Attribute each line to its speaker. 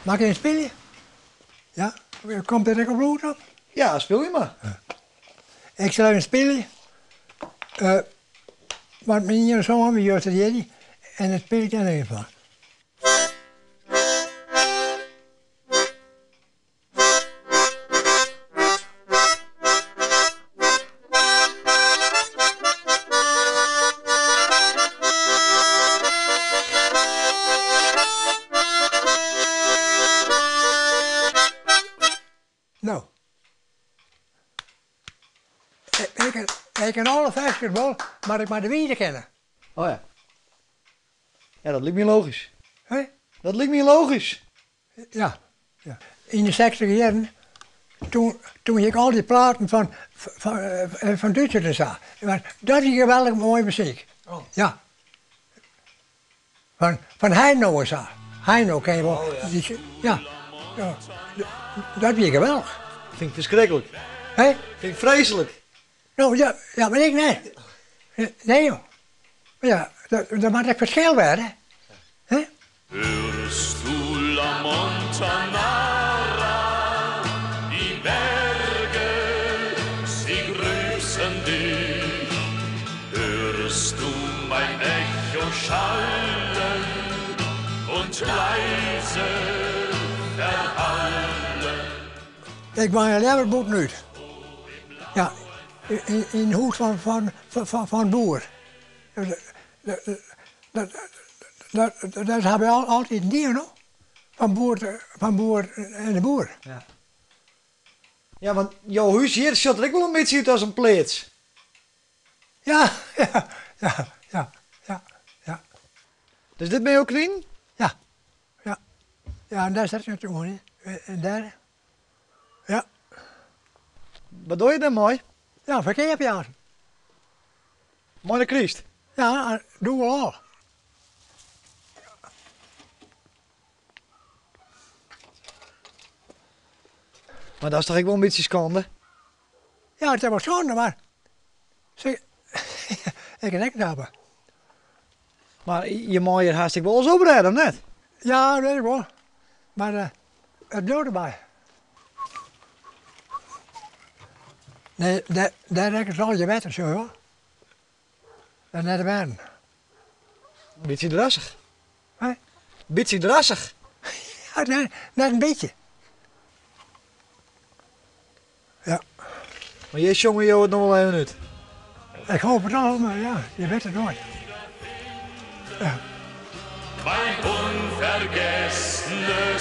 Speaker 1: Mag ik een spelen? Ja? Komt er ook bloed op?
Speaker 2: Ja, speel je maar.
Speaker 1: Ik zal even spelen. Wat mijn hier zo aan, wie het jullie. En het speel ik dan even van. Nou. Ik ken alle versjes wel, maar ik maar de wieden kennen.
Speaker 2: Oh ja. Ja, dat lijkt me logisch.
Speaker 1: Hé?
Speaker 2: Dat lijkt me logisch.
Speaker 1: Ja. In de 60 jaren, toen ik al die platen van Duitsers en zo. Maar dat is geweldig mooie muziek.
Speaker 2: Oh.
Speaker 1: Ja. Van Heino en zo. Heino ken je wel.
Speaker 2: Oh, ja.
Speaker 1: Ja. Dat is geweldig.
Speaker 2: Vind ik verschrikkelijk.
Speaker 1: Hé?
Speaker 2: Vind ik vreselijk.
Speaker 1: Nou ja, maar ik nee. Nee joh. Maar ja, dat mag echt verschil werden. Hè?
Speaker 3: Hörst du la Montanara, die Berge, sie grüßen dich. Hörst du mein Echo schallen und leise verhallen.
Speaker 1: Ik ben een leverboot nu. Ja, in het huis van boer. Dat hebben we altijd een dier nog. Van boer en de boer.
Speaker 2: Ja. Ja, want jouw huis hier ziet er ook wel een beetje uit als een pleets.
Speaker 1: Ja.
Speaker 2: Dus dit ben je ook clean?
Speaker 1: Ja, en daar zit je natuurlijk niet. En daar. Ja.
Speaker 2: Wat doe je dan mooi?
Speaker 1: Ja, verkeerpjaar.
Speaker 2: Mooi de Christ.
Speaker 1: Ja, dat doen we al.
Speaker 2: Maar dat is toch ook wel een beetje schande?
Speaker 1: Ja, het is wel schande, maar... Zeg, ik kan niks hebben.
Speaker 2: Maar je mag hier haast ik wel eens oprijden, of net?
Speaker 1: Ja, dat weet ik wel. Maar het doet erbij. Nee, daar rekken ze al je wetten zo, hoor. Dat is net de werden.
Speaker 2: Beetje drassig.
Speaker 1: Hé?
Speaker 2: Beetje drassig.
Speaker 1: Ja, net een beetje. Ja.
Speaker 2: Maar je jongen jou het nog wel even uit.
Speaker 1: Ik hoop het al, maar ja, je weet het nooit. Ja.
Speaker 3: Mein unvergessene